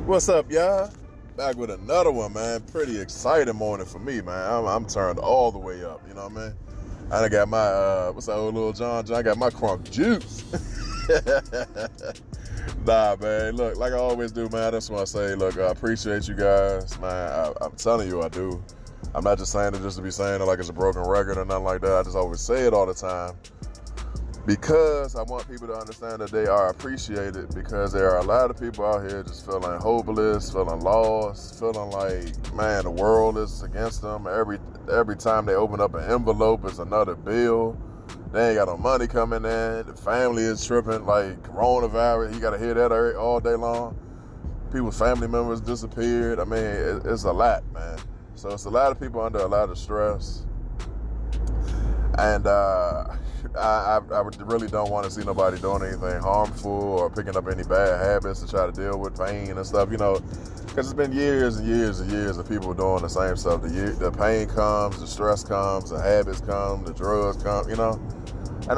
What's up, y'all? Back with another one, man. Pretty exciting morning for me, man. I'm turned all the way up. You know what I mean? I done got my what's that old little John? I got my crunk juice. Nah, man. Look, like I always do, man. I just want to say, look, I appreciate you guys, man. I'm telling you, I do. I'm not just saying it just to be saying it like it's a broken record or nothing like that. I just always say it all the time because I want people to understand that they are appreciated, because there are a lot of people out here just feeling hopeless, feeling lost, feeling like, man, the world is against them. Every time they open up an envelope, it's another bill. They ain't got no money coming in. The family is tripping, like coronavirus. You got to hear that all day long. People's family members disappeared. I mean, it's a lot, man. So it's a lot of people under a lot of stress. And I really don't want to see nobody doing anything harmful or picking up any bad habits to try to deal with pain and stuff, because it's been years and years and years of people doing the same stuff. The pain comes, the stress comes, the habits come, the drugs come, and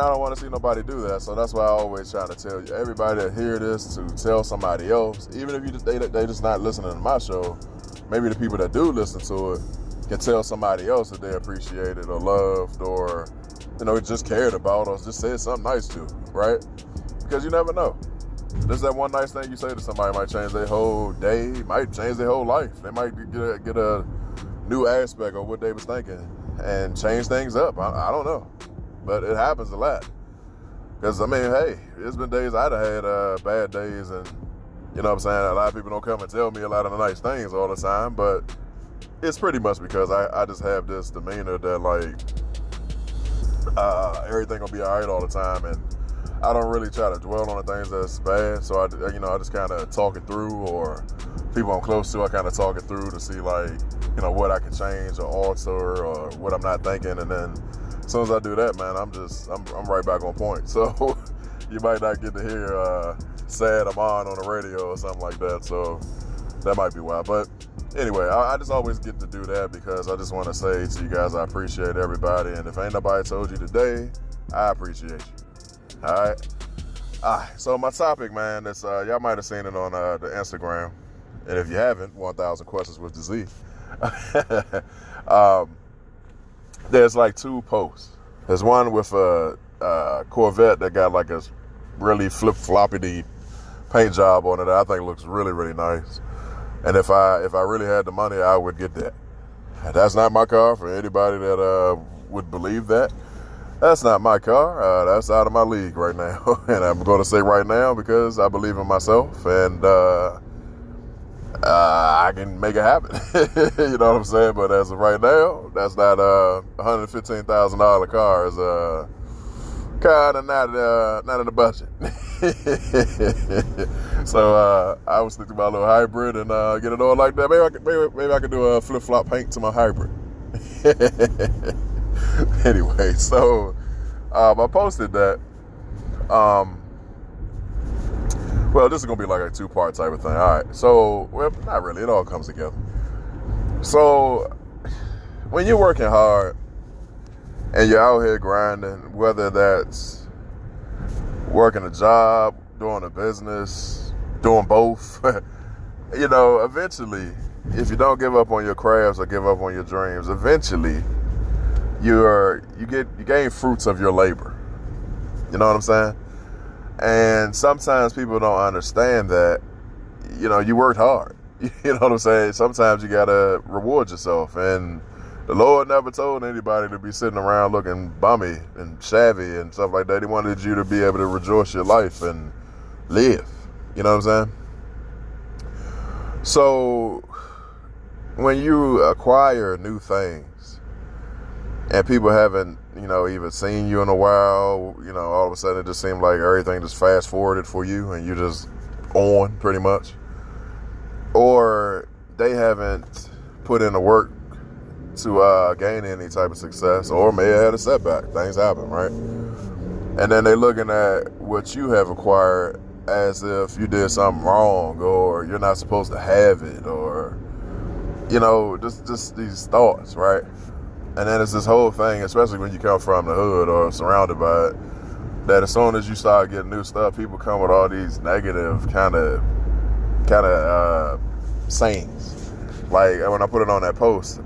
I don't want to see nobody do that. So that's why I always try to tell you, everybody that hear this, to tell somebody else, even if they just not listening to my show. Maybe the people that do listen to it can tell somebody else that they appreciate it or loved or, just cared about, or just said something nice to, right? Because you never know. Just that one nice thing you say to somebody might change their whole day, might change their whole life. They might get a new aspect of what they was thinking and change things up. I don't know. But it happens a lot. Because, hey, there's been days I'd have had bad days, and, you know what I'm saying, a lot of people don't come and tell me a lot of the nice things all the time, but it's pretty much because I just have this demeanor that, like, everything will be all right all the time, and I don't really try to dwell on the things that's bad. So I just kind of talk it through, or people I'm close to, I kind of talk it through to see, like, what I can change or alter or what I'm not thinking. And then as soon as I do that, man, I'm right back on point. So you might not get to hear sad Amon on the radio or something like that. So that might be why. But anyway, I just always get to do that because I just want to say to you guys, I appreciate everybody. And if ain't nobody told you today, I appreciate you. All right. So my topic, man, that's y'all might have seen it on the Instagram. And if you haven't, 1,000 Questions with the Z. There's like two posts. There's one with a Corvette that got like a really flip-floppy paint job on it that I think looks really, really nice. And if I really had the money, I would get that. That's not my car. For anybody that would believe that, that's not my car. That's out of my league right now. And I'm going to say right now because I believe in myself, and I can make it happen. You know what I'm saying? But as of right now, that's not $115,000 car. Is kind of not in the budget. So I was thinking about a little hybrid and get it on like that. Maybe I could do a flip-flop paint to my hybrid. Anyway, so I posted that. Well, this is going to be like a two-part type of thing. All right. So, well, not really. It all comes together. So, when you're working hard and you're out here grinding, whether that's working a job, doing a business, doing both, eventually, if you don't give up on your crafts or give up on your dreams, eventually you gain fruits of your labor. You know what I'm saying? And sometimes people don't understand that, you worked hard. You know what I'm saying? Sometimes you got to reward yourself. And the Lord never told anybody to be sitting around looking bummy and shabby and stuff like that. He wanted you to be able to rejoice your life and live. You know what I'm saying? So when you acquire new things and people haven't, even seen you in a while, all of a sudden it just seemed like everything just fast forwarded for you and you just on pretty much. Or they haven't put in the work to gain any type of success, or may have had a setback. Things happen, right? And then they looking at what you have acquired as if you did something wrong, or you're not supposed to have it, or, just these thoughts, right? And then it's this whole thing, especially when you come from the hood or surrounded by it, that as soon as you start getting new stuff, people come with all these negative kind of kind of sayings. Like when I put it on that post,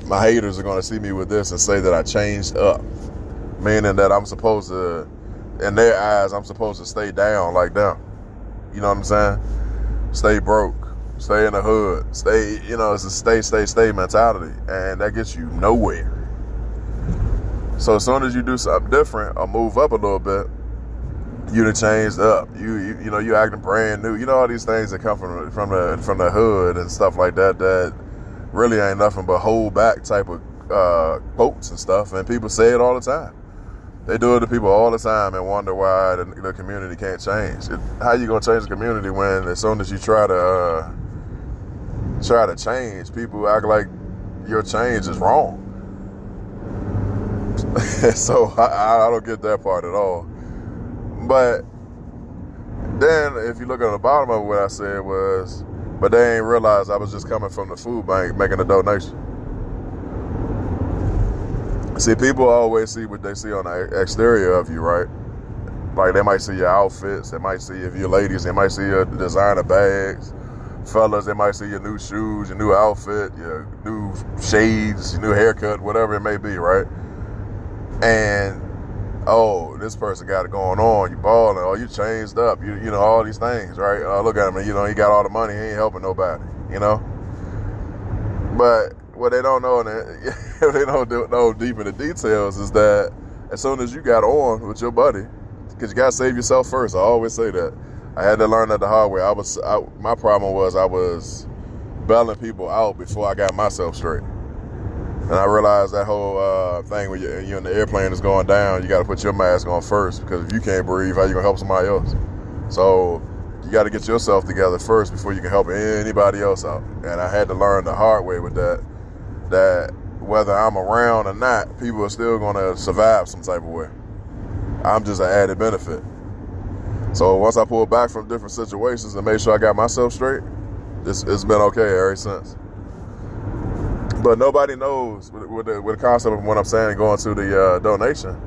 my haters are going to see me with this and say that I changed up, meaning that I'm supposed to, in their eyes, I'm supposed to stay down like them. You know what I'm saying? Stay broke, stay in the hood, stay, it's a stay mentality, and that gets you nowhere. So as soon as you do something different or move up a little bit, you done changed up. You acting brand new. All these things that come from the hood and stuff like that that really ain't nothing but hold back type of quotes and stuff. And people say it all the time. They do it to people all the time and wonder why the community can't change. How you gonna change the community when as soon as you try to change, people act like your change is wrong? So I don't get that part at all. But then if you look at the bottom of what I said was, but they ain't realized I was just coming from the food bank making a donation. See, people always see what they see on the exterior of you, right? Like they might see your outfits, they might see, if you're ladies, they might see your designer bags. Fellas, they might see your new shoes, your new outfit, your new shades, your new haircut, whatever it may be, right? And oh, this person got it going on. You balling. Oh, you changed up. You know all these things, right? Look at him. He got all the money. He ain't helping nobody. But what they don't know, and they don't know deep in the details, is that as soon as you got on with your buddy, because you gotta save yourself first. I always say that. I had to learn that the hard way. My problem was I was bailing people out before I got myself straight. And I realized that whole thing where you're in the airplane is going down, you got to put your mask on first, because if you can't breathe, how you going to help somebody else? So you got to get yourself together first before you can help anybody else out. And I had to learn the hard way with that whether I'm around or not, people are still going to survive some type of way. I'm just an added benefit. So once I pulled back from different situations and made sure I got myself straight, it's been okay ever since. But nobody knows, with the concept of what I'm saying, going to the donation,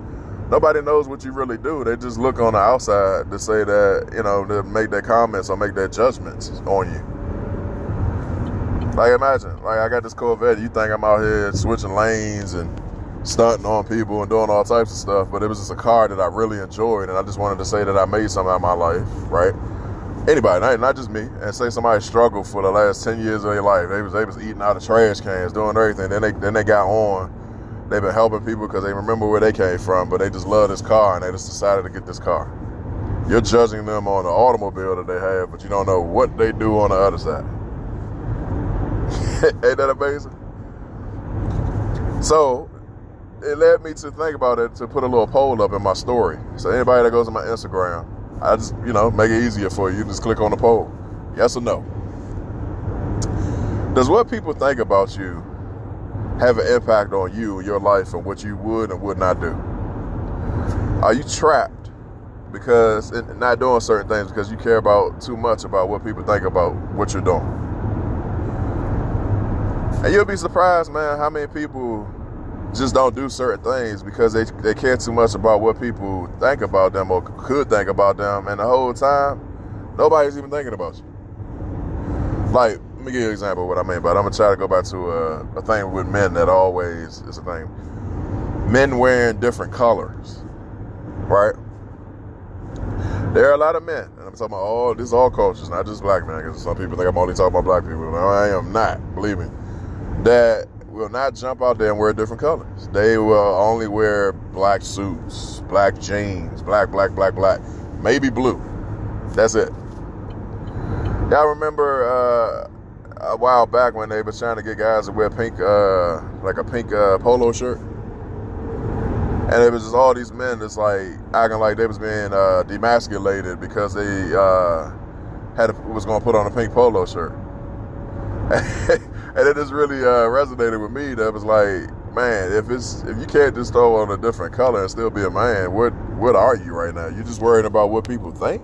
nobody knows what you really do. They just look on the outside to say that, to make their comments or make their judgments on you. Like imagine, I got this Corvette, you think I'm out here switching lanes and stunting on people and doing all types of stuff, but it was just a car that I really enjoyed, and I just wanted to say that I made something out of my life, right? Anybody, not just me, and say somebody struggled for the last 10 years of their life. They was eating out of trash cans, doing everything. Then they got on. They've been helping people because they remember where they came from, but they just love this car and they just decided to get this car. You're judging them on the automobile that they have, but you don't know what they do on the other side. Ain't that amazing? So it led me to think about it, to put a little poll up in my story. So anybody that goes to my Instagram, I just, make it easier for you. Just click on the poll. Yes or no? Does what people think about you have an impact on you, your life, and what you would and would not do? Are you trapped because not doing certain things because you care about too much about what people think about what you're doing? And you'll be surprised, man, how many people just don't do certain things because they care too much about what people think about them or could think about them, and the whole time nobody's even thinking about you. Like, let me give you an example of what I mean by it. I'm gonna try to go back to a thing with men that always is a thing. Men wearing different colors, right? There are a lot of men, and I'm talking about this is all cultures, not just black men, because some people think I'm only talking about black people. No, I am not, believe me. That will not jump out there and wear different colors. They will only wear black suits, black jeans, black, maybe blue. That's it. Y'all remember a while back when they were trying to get guys to wear pink, like a pink polo shirt? And it was just all these men that's like acting like they was being demasculated because they was going to put on a pink polo shirt. And it just really resonated with me. That was like, man, if you can't just throw on a different color and still be a man, what are you right now? You just worried about what people think?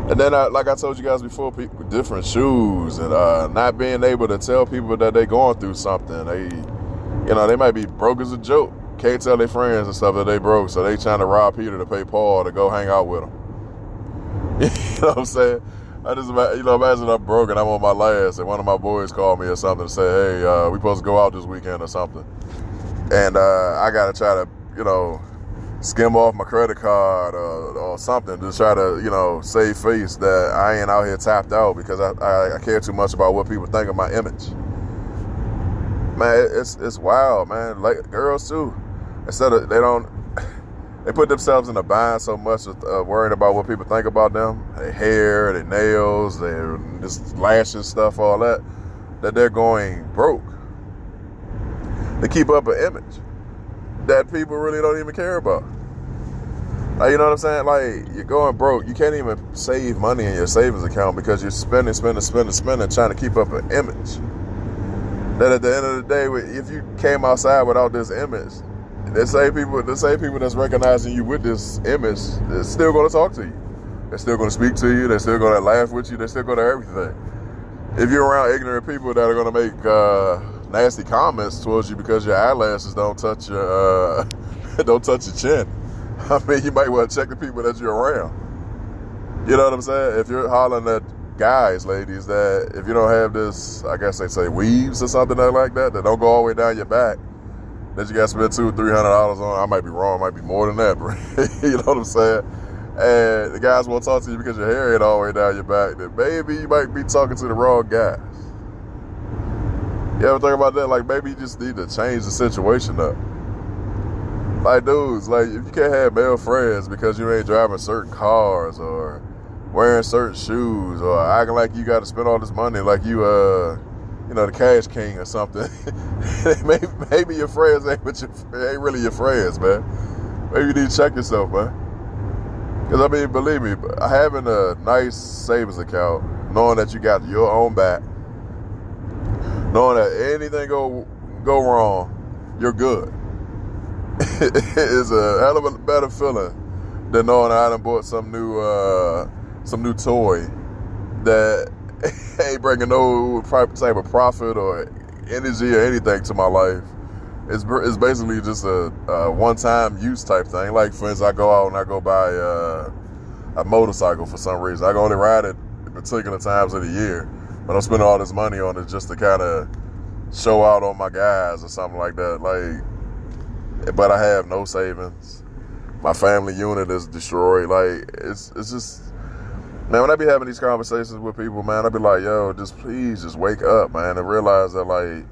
And then, like I told you guys before, people with different shoes and not being able to tell people that they going through something. They might be broke as a joke. Can't tell their friends and stuff that they broke, so they trying to rob Peter to pay Paul to go hang out with them. You know what I'm saying? I just, imagine I'm broke and I'm on my last, and one of my boys called me or something to say, hey, we supposed to go out this weekend or something. And I got to try to, skim off my credit card or something to try to, save face that I ain't out here tapped out because I care too much about what people think of my image. Man, it's wild, man. Like girls too. Instead of they put themselves in a bind so much of worrying about what people think about them, their hair, their nails, their just lashes, stuff, all that they're going broke. They keep up an image that people really don't even care about. Like, you know what I'm saying? Like, you're going broke. You can't even save money in your savings account because you're spending, trying to keep up an image. That at the end of the day, if you came outside without this image, the same people that's recognizing you with this image is still going to talk to you. They're still going to speak to you. They're still going to laugh with you. They're still going to everything. If you're around ignorant people that are going to make nasty comments towards you because your eyelashes don't touch your chin, I mean, you might want to check the people that you're around. You know what I'm saying? If you're hollering at guys, ladies, that if you don't have this, I guess they say weaves or something like that don't go all the way down your back, that you got to spend $200-$300 on. I might be wrong, might be more than that, bro. You know what I'm saying? And the guys won't talk to you because your hair ain't all the way down your back, then maybe you might be talking to the wrong guys. You ever think about that? Like, maybe you just need to change the situation up. Like, dudes, like, if you can't have male friends because you ain't driving certain cars or wearing certain shoes or acting like you got to spend all this money like you, the cash king or something, maybe your friends ain't really your friends, man. Maybe you need to check yourself, man. Because, I mean, believe me, having a nice savings account, knowing that you got your own back, knowing that anything go wrong, you're good. It's a hell of a better feeling than knowing I done bought some new toy that ain't bringing no type of profit or energy or anything to my life. It's basically just a one-time use type thing. Like, for instance, I go out and I go buy a motorcycle for some reason. I can only ride it at particular times of the year, but I'm spending all this money on it just to kind of show out on my guys or something like that. But I have no savings. My family unit is destroyed. Like, it's just, man, when I be having these conversations with people, man, I be like, yo, please wake up, man, and realize that, like,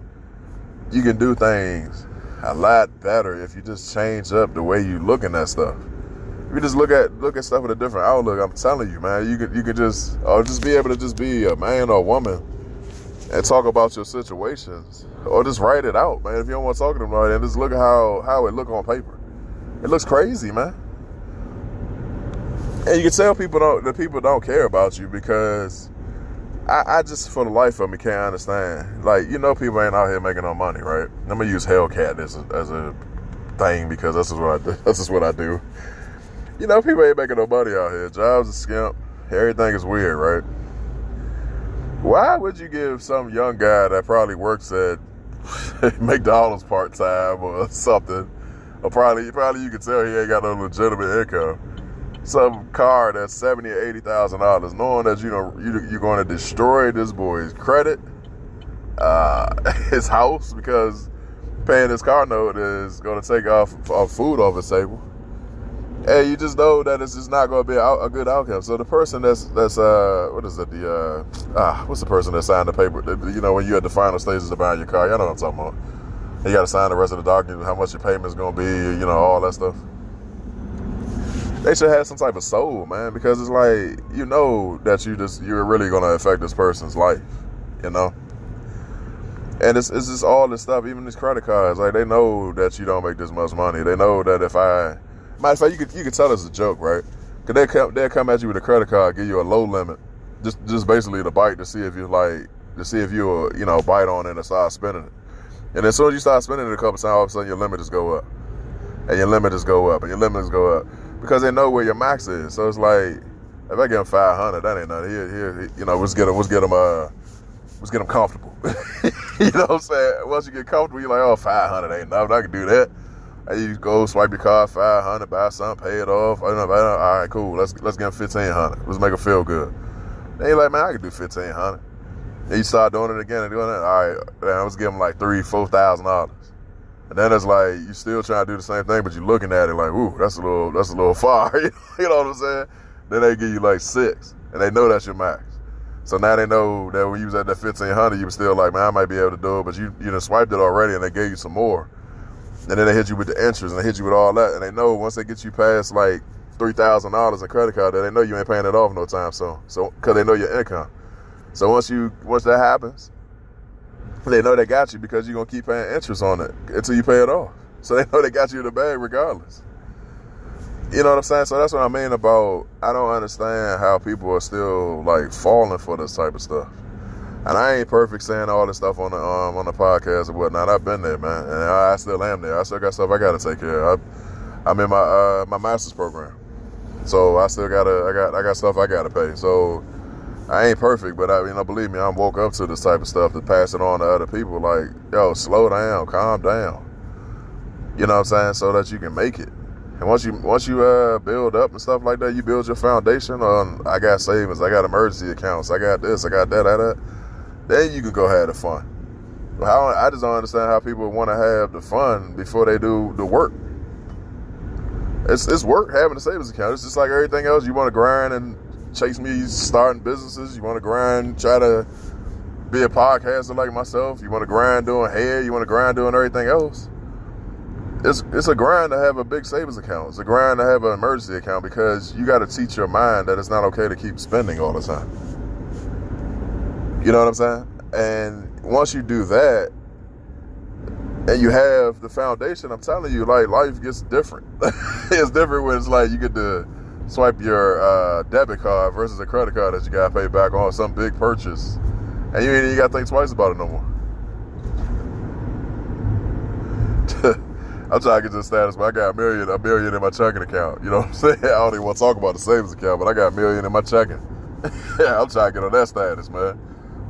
you can do things a lot better if you just change up the way you looking at stuff. If you just look at stuff with a different outlook, I'm telling you, man, you could just be able to just be a man or a woman and talk about your situations, or just write it out, man. If you don't want to talk to them about it, and just look at how it look on paper. It looks crazy, man. And you can tell people don't care about you because I just, for the life of me, can't understand. Like, people ain't out here making no money, right? I'm gonna use Hellcat as a thing because this is what I do. This is what I do. People ain't making no money out here. Jobs are skimp. Everything is weird, right? Why would you give some young guy that probably works at McDonald's part-time or something, or probably you can tell he ain't got no legitimate income, some car that's $70,000 or $80,000, knowing that you're going to destroy this boy's credit, his house, because paying his car note is going to take off food off his table. And you just know that it's just not going to be a good outcome. So the person that's what is it? What's the person that signed the paper? When you're at the final stages of buying your car, y'all know what I'm talking about. And you got to sign the rest of the document, how much your payment's going to be, all that stuff. They should have some type of soul, man, because it's like, that you're really going to affect this person's life, And it's just all this stuff, even these credit cards. Like, they know that you don't make this much money. They know that matter of fact, you could tell it's a joke, right? Because they'll come at you with a credit card, give you a low limit, just basically to bite to see if you'll bite on it and start spending it. And as soon as you start spending it a couple times, all of a sudden your limit just go up, and your limit just go up, and your limit just go up, because they know where your max is. So it's like, if I give them 500, that ain't nothing. Here, let's get them comfortable. You know what I'm saying? Once you get comfortable, you're like, 500 ain't nothing. I can do that. Hey, you go swipe your card, 500, buy something, pay it off. All right, cool. Let's give them 1,500. Let's make them feel good. Then you're like, man, I can do 1,500. Then you start doing it again and doing it. All right, then let's give them like $3,000-$4,000. And then it's like you still trying to do the same thing, but you're looking at it like, ooh, that's a little far. You know what I'm saying? Then they give you like 6, and they know that's your max. So now they know that when you was at that 1,500, you were still like, man, I might be able to do it, but you done swiped it already, and they gave you some more. And then they hit you with the interest, and they hit you with all that, and they know once they get you past like $3,000 in credit card, that they know you ain't paying it off no time soon. So because they know your income. So once that happens, they know they got you because you're gonna keep paying interest on it until you pay it off. So they know they got you in the bag regardless. You know what I'm saying? So that's what I mean about, I don't understand how people are still like falling for this type of stuff. And I ain't perfect saying all this stuff on the podcast and whatnot. I've been there, man, and I still am there. I still got stuff I gotta take care of. I'm in my master's program, so I still I got stuff I gotta pay. So I ain't perfect, but believe me, I'm woke up to this type of stuff to pass it on to other people. Like, yo, slow down, calm down. You know what I'm saying? So that you can make it. And once you build up and stuff like that, you build your foundation on, I got savings, I got emergency accounts, I got this, I got that. Then you can go have the fun. I just don't understand how people want to have the fun before they do the work. It's work having a savings account. It's just like everything else. You want to grind and chase me starting businesses. You want to grind, try to be a podcaster like myself. You want to grind doing hair. You want to grind doing everything else. It's a grind to have a big savings account. It's a grind to have an emergency account because you got to teach your mind that it's not okay to keep spending all the time. You know what I'm saying? And once you do that and you have the foundation, I'm telling you, like, life gets different. It's different when it's like you get to swipe your debit card versus a credit card that you got to pay back on some big purchase. And you ain't even got to think twice about it no more. I'm trying to get to the status, but I got a million in my checking account. You know what I'm saying? I don't even want to talk about the savings account, but I got $1 million in my checking. Yeah, I'm trying to get on that status, man.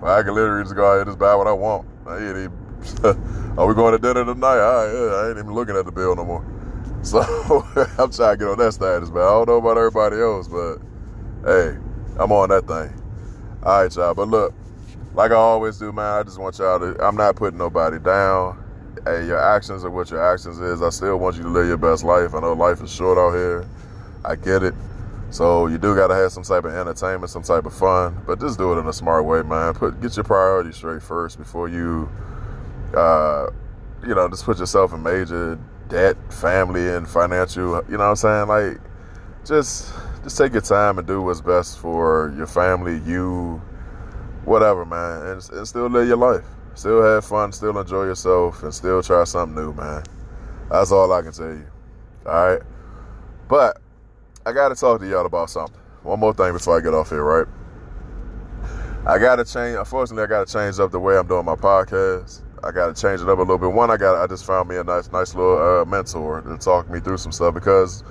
Well, I can literally just go out here and just buy what I want. Are we going to dinner tonight? I ain't even looking at the bill no more. So I'm trying to get on that status, man. I don't know about everybody else, but hey, I'm on that thing. All right, y'all. But look, like I always do, man, I just want y'all to, I'm not putting nobody down. Hey, your actions are what your actions is. I still want you to live your best life. I know life is short out here. I get it. So you do got to have some type of entertainment, some type of fun, but just do it in a smart way, man. Get your priorities straight first before you, just put yourself in major debt, family, and financial, you know what I'm saying? Like, just take your time and do what's best for your family, you, whatever, man, and still live your life. Still have fun, still enjoy yourself, and still try something new, man. That's all I can tell you. All right? But I got to talk to y'all about something. One more thing before I get off here, right? Unfortunately, I got to change up the way I'm doing my podcast. I got to change it up a little bit. One, I just found me a nice little mentor to talk me through some stuff because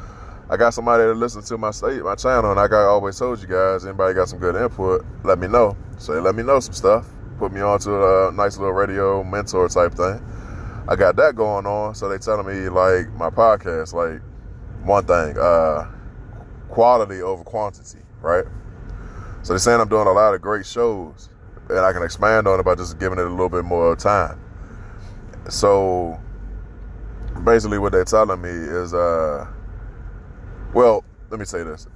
I got somebody that listens to my channel, and like I always told you guys, anybody got some good input, let me know. So let me know some stuff. Put me on to a nice little radio mentor type thing. I got that going on. So they telling me, like, my podcast, like, one thing, quality over quantity, right? So they're saying I'm doing a lot of great shows, and I can expand on it by just giving it a little bit more time. So basically what they're telling me is, well, let me say this.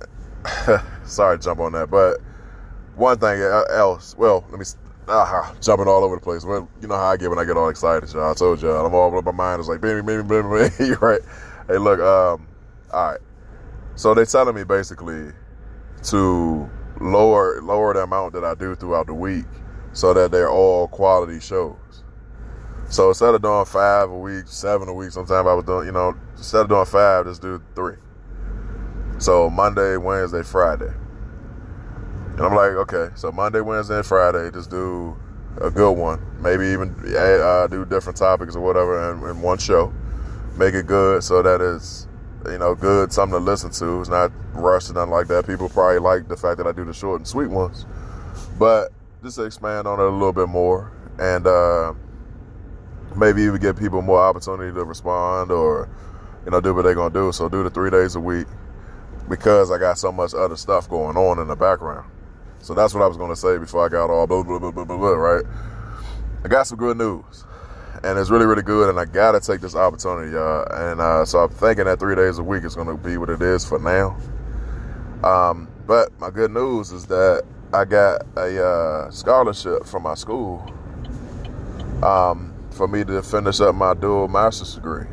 Sorry to jump on that, but one thing else, well, let me jumping all over the place. Well, you know how I get when I get all excited, y'all. I told y'all, I'm all my mind is like, baby, right? Hey, look, all right. So they telling me basically to lower the amount that I do throughout the week so that they're all quality shows. So instead of doing 5 a week, 7 a week, sometimes I was doing, instead of doing 5, just do 3. So Monday, Wednesday, Friday. And I'm like, okay, so Monday, Wednesday, and Friday, just do a good one. Maybe even do different topics or whatever in one show. Make it good so that it's, good, something to listen to. It's not rushed or nothing like that. People probably like the fact that I do the short and sweet ones. But just to expand on it a little bit more and maybe even give people more opportunity to respond or do what they're going to do. So do the 3 days a week because I got so much other stuff going on in the background. So that's what I was going to say before I got all blah, blah, blah, blah, blah, blah, right? I got some good news. And it's really, really good, and I got to take this opportunity, y'all. And so I'm thinking that 3 days a week is going to be what it is for now. But my good news is that I got a scholarship from my school for me to finish up my dual master's degree.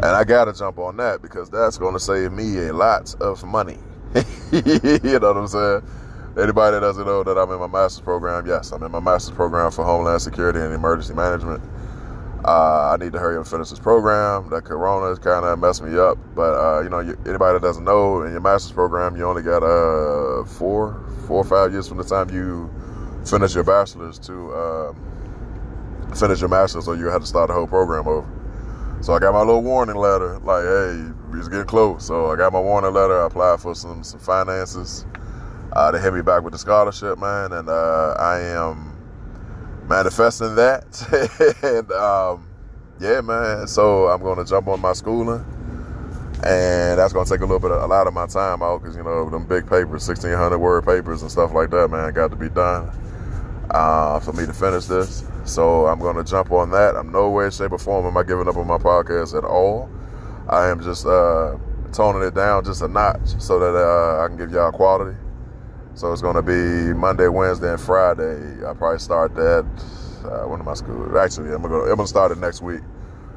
And I got to jump on that because that's going to save me a lot of money. You know what I'm saying? Anybody that doesn't know that I'm in my master's program, yes, I'm in my master's program for Homeland Security and Emergency Management. I need to hurry up and finish this program. That corona has kind of messed me up. But, anybody that doesn't know, in your master's program, you only got 4 or 5 years from the time you finish your bachelor's to finish your master's, or you had to start the whole program over. So I got my little warning letter, like, hey, it's getting close. So I got my warning letter. I applied for some finances. They hit me back with the scholarship, man, and I am manifesting that. And yeah, man. So I'm going to jump on my schooling, and that's going to take a lot of my time out because them big papers, 1,600 word papers and stuff like that, man, got to be done for me to finish this. So I'm going to jump on that. I'm no way, shape, or form am I giving up on my podcast at all. I am just toning it down just a notch so that I can give y'all quality. So it's going to be Monday, Wednesday, and Friday. I'll probably start that. When am I school? Actually, I'm gonna start it next week.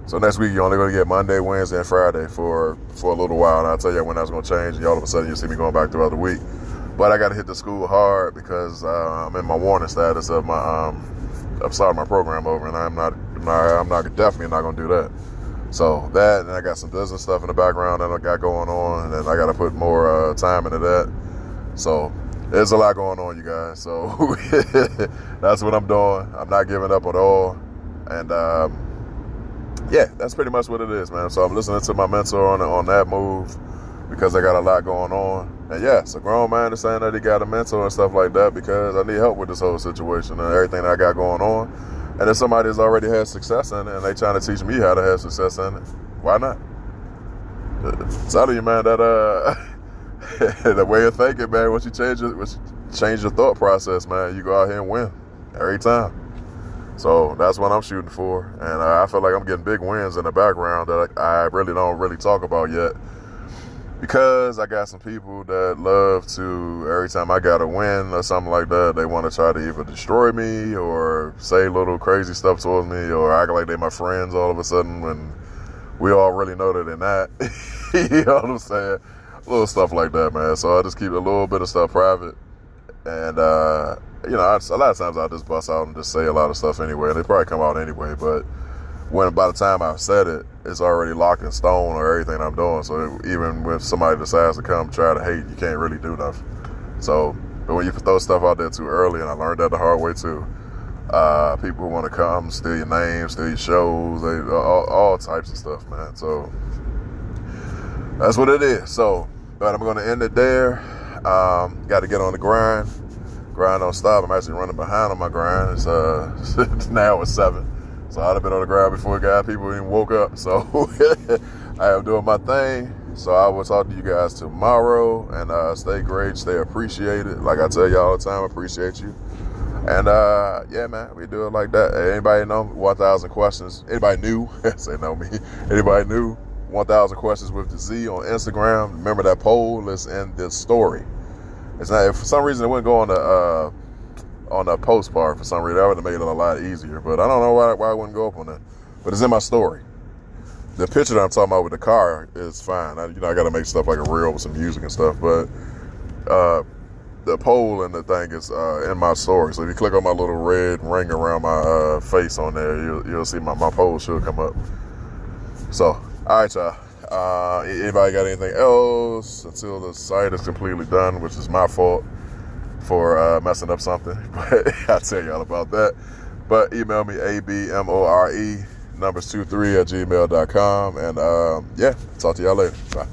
So next week, you're only going to get Monday, Wednesday, and Friday for a little while. And I'll tell you when that's going to change. And all of a sudden, you'll see me going back throughout the week. But I got to hit the school hard because I'm in my warning status of my I'm starting my program over, and I'm definitely not going to do that. So that, and I got some business stuff in the background that I got going on, and I got to put more time into that. So there's a lot going on, you guys. So that's what I'm doing. I'm not giving up at all. And yeah, that's pretty much what it is, man. So I'm listening to my mentor on that move because I got a lot going on. And yes, a grown man is saying that he got a mentor and stuff like that because I need help with this whole situation and everything that I got going on. And if somebody has already had success in it and they trying to teach me how to have success in it, why not? Telling you, man, that the way of thinking, man, once you change your thought process, man, you go out here and win every time. So that's what I'm shooting for. And I feel like I'm getting big wins in the background that I really don't talk about yet. Because I got some people that love to, every time I got a win or something like that, they want to try to either destroy me or say little crazy stuff towards me or act like they're my friends all of a sudden when we all really know that they're not. You know what I'm saying? Little stuff like that, man. So I just keep a little bit of stuff private. And, a lot of times I'll just bust out and just say a lot of stuff anyway. They probably come out anyway, but by the time I've said it, it's already locked in stone or everything I'm doing. So even if somebody decides to come try to hate, you can't really do nothing. So, but when you throw stuff out there too early, and I learned that the hard way too, people who want to come, steal your name, steal your shows, all types of stuff, man. So that's what it is. So, but I'm going to end it there. Got to get on the grind. Grind don't stop. I'm actually running behind on my grind. It's now it's 7. So I'd have been on the ground before people even woke up. So I am doing my thing. So I will talk to you guys tomorrow. And stay great, stay appreciated. Like I tell you all the time, I appreciate you. And yeah, man, we do it like that. Hey, anybody know 1,000 questions? Anybody new? Say no me. Anybody new? 1,000 questions with the Z on Instagram. Remember that poll is in this story. It's not, if for some reason it wouldn't go on the post part for some reason. That would have made it a lot easier. But I don't know why it wouldn't go up on that. But it's in my story. The picture that I'm talking about with the car is fine. I got to make stuff like a reel with some music and stuff. But the poll and the thing is in my story. So if you click on my little red ring around my face on there, you'll see my poll should come up. So, all right, y'all. Anybody got anything else until the site is completely done, which is my fault for messing up something, but I'll tell y'all about that. But email me abmore numbers 23 @gmail.com, and yeah, talk to y'all later. Bye.